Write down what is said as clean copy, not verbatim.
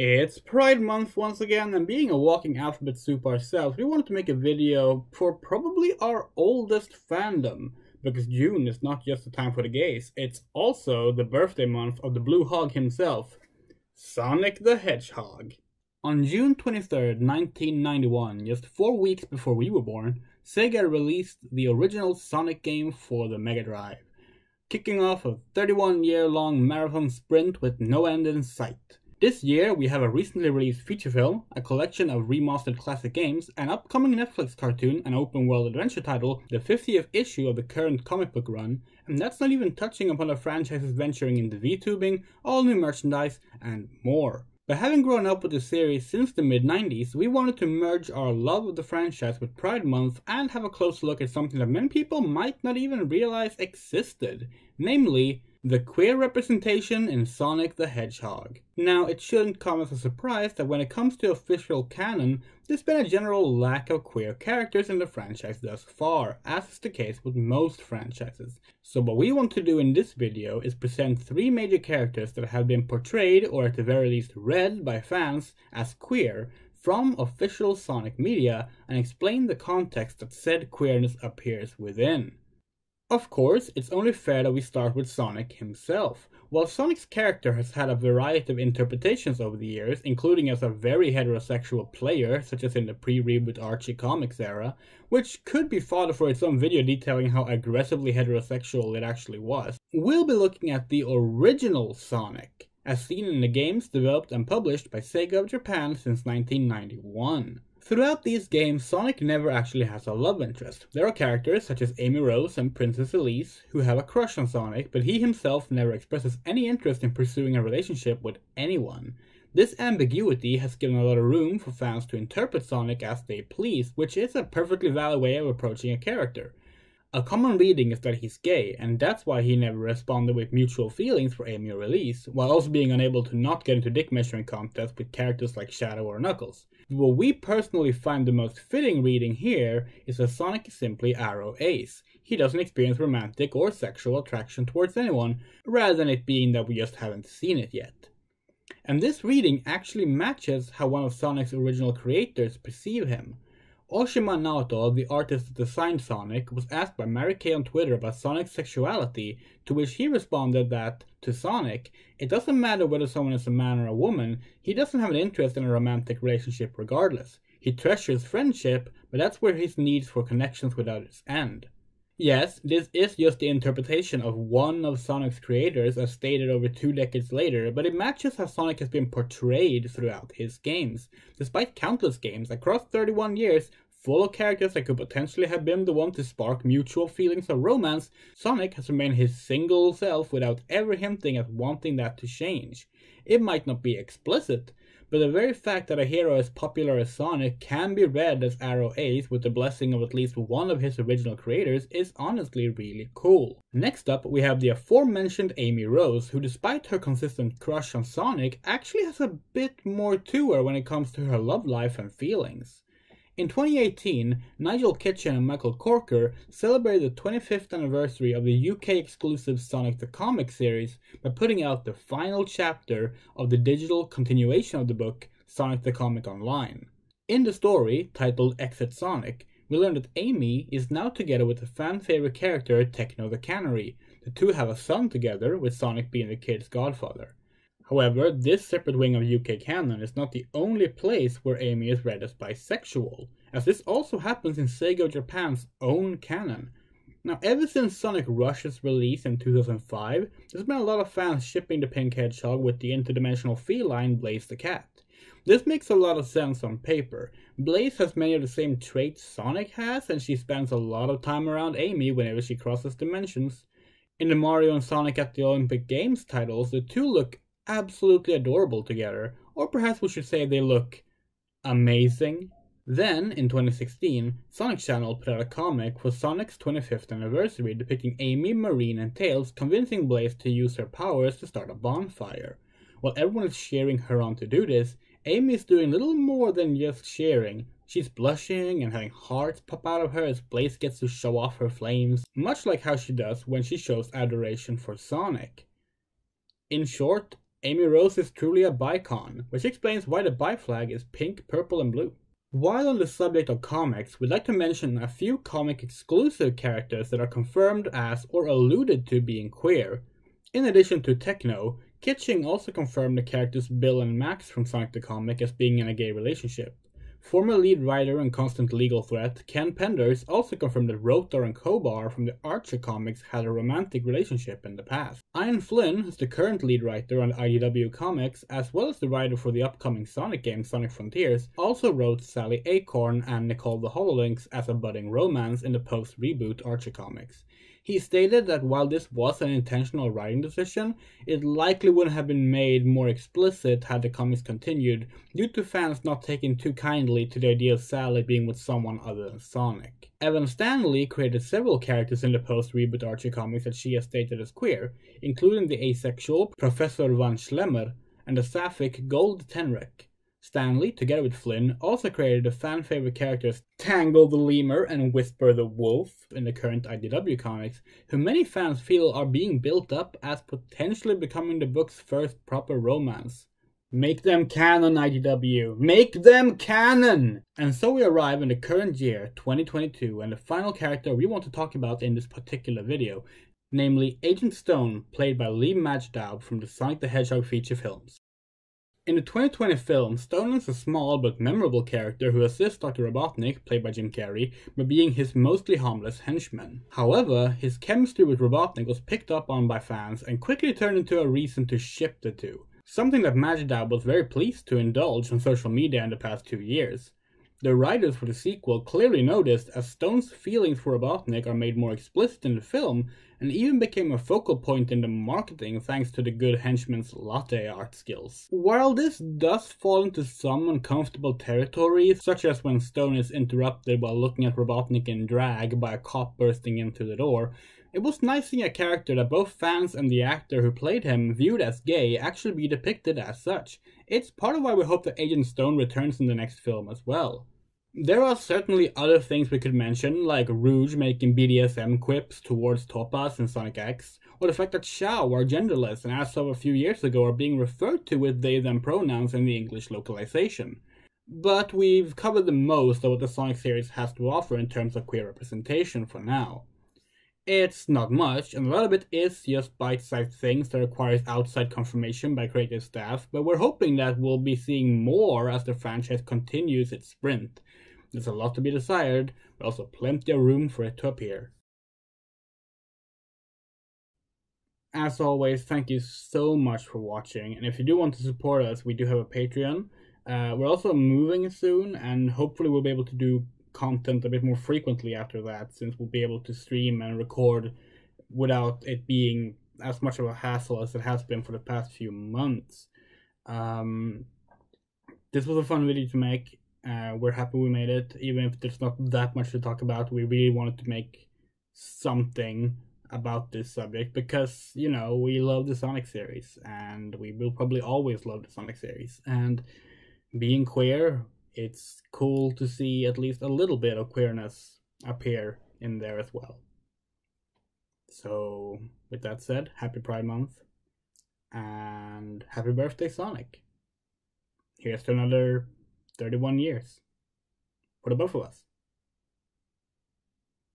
It's Pride Month once again, and being a walking alphabet soup ourselves, we wanted to make a video for probably our oldest fandom, because June is not just the time for the gays, it's also the birthday month of the blue hog himself, Sonic the Hedgehog. On June 23rd, 1991, just 4 weeks before we were born, Sega released the original Sonic game for the Mega Drive, kicking off a 31-year-long marathon sprint with no end in sight. This year, we have a recently released feature film, a collection of remastered classic games, an upcoming Netflix cartoon, an open-world adventure title, the 50th issue of the current comic book run, and that's not even touching upon the franchises venturing into VTubing, all new merchandise, and more. But having grown up with the series since the mid-90s, we wanted to merge our love of the franchise with Pride Month and have a close look at something that many people might not even realize existed, namely, the queer representation in Sonic the Hedgehog. Now, it shouldn't come as a surprise that when it comes to official canon, there's been a general lack of queer characters in the franchise thus far, as is the case with most franchises. So what we want to do in this video is present 3 major characters that have been portrayed, or at the very least read by fans, as queer from official Sonic media, and explain the context that said queerness appears within. Of course, it's only fair that we start with Sonic himself. While Sonic's character has had a variety of interpretations over the years, including as a very heterosexual player, such as in the pre-reboot Archie comics era, which could be fodder for its own video detailing how aggressively heterosexual it actually was, we'll be looking at the original Sonic, as seen in the games developed and published by Sega of Japan since 1991. Throughout these games, Sonic never actually has a love interest. There are characters such as Amy Rose and Princess Elise who have a crush on Sonic, but he himself never expresses any interest in pursuing a relationship with anyone. This ambiguity has given a lot of room for fans to interpret Sonic as they please, which is a perfectly valid way of approaching a character. A common reading is that he's gay, and that's why he never responded with mutual feelings for Amy or Elise, while also being unable to not get into dick measuring contests with characters like Shadow or Knuckles. What we personally find the most fitting reading here is that Sonic is simply Arrow Ace. He doesn't experience romantic or sexual attraction towards anyone, rather than it being that we just haven't seen it yet. And this reading actually matches how one of Sonic's original creators perceive him. Oshima Naoto, the artist that designed Sonic, was asked by Mary Kay on Twitter about Sonic's sexuality, to which he responded that, to Sonic, it doesn't matter whether someone is a man or a woman, he doesn't have an interest in a romantic relationship regardless. He treasures friendship, but that's where his needs for connections with others end. Yes, this is just the interpretation of one of Sonic's creators as stated over 2 decades later, but it matches how Sonic has been portrayed throughout his games. Despite countless games across 31 years, full of characters that could potentially have been the one to spark mutual feelings of romance, Sonic has remained his single self without ever hinting at wanting that to change. It might not be explicit, but the very fact that a hero as popular as Sonic can be read as Arrow Ace with the blessing of at least one of his original creators is honestly really cool. Next up, we have the aforementioned Amy Rose, who despite her consistent crush on Sonic, actually has a bit more to her when it comes to her love life and feelings. In 2018, Nigel Kitchen and Michael Corker celebrated the 25th anniversary of the UK-exclusive Sonic the Comic series by putting out the final chapter of the digital continuation of the book, Sonic the Comic Online. In the story, titled Exit Sonic, we learn that Amy is now together with the fan-favorite character Techno the Canary. The two have a son together, with Sonic being the kid's godfather. However, this separate wing of UK canon is not the only place where Amy is read as bisexual, as this also happens in Sega Japan's own canon. Now, ever since Sonic Rush's release in 2005, there's been a lot of fans shipping the pink hedgehog with the interdimensional feline Blaze the cat. This makes a lot of sense on paper. Blaze has many of the same traits Sonic has, and she spends a lot of time around Amy whenever she crosses dimensions. In the Mario and Sonic at the Olympic Games titles, the two look absolutely adorable together, or perhaps we should say they look amazing. Then, in 2016, Sonic Channel put out a comic for Sonic's 25th anniversary depicting Amy, Marine, and Tails convincing Blaze to use her powers to start a bonfire. While everyone is cheering her on to do this, Amy is doing little more than just cheering. She's blushing and having hearts pop out of her as Blaze gets to show off her flames, much like how she does when she shows adoration for Sonic. In short, Amy Rose is truly a bicon, which explains why the bi flag is pink, purple, and blue. While on the subject of comics, we'd like to mention a few comic exclusive characters that are confirmed as or alluded to being queer. In addition to Techno, Kitching also confirmed the characters Bill and Max from Sonic the Comic as being in a gay relationship. Former lead writer and constant legal threat, Ken Penders also confirmed that Rotar and Kobar from the Archer comics had a romantic relationship in the past. Ian Flynn is the current lead writer on IDW Comics, as well as the writer for the upcoming Sonic game Sonic Frontiers, also wrote Sally Acorn and Nicole the Hololinks as a budding romance in the post-reboot Archer comics. He stated that while this was an intentional writing decision, it likely would have been made more explicit had the comics continued, due to fans not taking too kindly to the idea of Sally being with someone other than Sonic. Evan Stanley created several characters in the post-reboot Archie comics that she has stated as queer, including the asexual Professor Van Schlemmer and the sapphic Gold Tenrek. Stanley, together with Flynn, also created the fan-favorite characters Tangle the Lemur and Whisper the Wolf in the current IDW comics, who many fans feel are being built up as potentially becoming the book's first proper romance. Make them canon, IDW! Make them canon! And so we arrive in the current year, 2022, and the final character we want to talk about in this particular video, namely Agent Stone, played by Lee Majdaub from the Sonic the Hedgehog feature films. In the 2020 film, Stone is a small but memorable character who assists Dr. Robotnik, played by Jim Carrey, by being his mostly harmless henchman. However, his chemistry with Robotnik was picked up on by fans and quickly turned into a reason to ship the two, something that Majdaub was very pleased to indulge on social media in the past 2 years. The writers for the sequel clearly noticed as Stone's feelings for Robotnik are made more explicit in the film, and even became a focal point in the marketing thanks to the good henchman's latte art skills. While this does fall into some uncomfortable territory, such as when Stone is interrupted while looking at Robotnik in drag by a cop bursting into the door, it was nice seeing a character that both fans and the actor who played him viewed as gay actually be depicted as such. It's part of why we hope that Agent Stone returns in the next film as well. There are certainly other things we could mention, like Rouge making BDSM quips towards Topaz in Sonic X, or the fact that Xiao are genderless and as of a few years ago are being referred to with they-them pronouns in the English localization. But we've covered the most of what the Sonic series has to offer in terms of queer representation for now. It's not much, and a lot of it is just bite-sized things that requires outside confirmation by creative staff, but we're hoping that we'll be seeing more as the franchise continues its sprint. There's a lot to be desired, but also plenty of room for it to appear. As always, thank you so much for watching, and if you do want to support us, we do have a Patreon. We're also moving soon, and hopefully we'll be able to do content a bit more frequently after that, since we'll be able to stream and record without it being as much of a hassle as it has been for the past few months. This was a fun video to make. We're happy we made it, even if there's not that much to talk about. We really wanted to make something about this subject because, you know, we love the Sonic series, and we will probably always love the Sonic series. And being queer, it's cool to see at least a little bit of queerness appear in there as well. So, with that said, happy Pride Month, and happy birthday, Sonic. Here's to another 31 years for the both of us.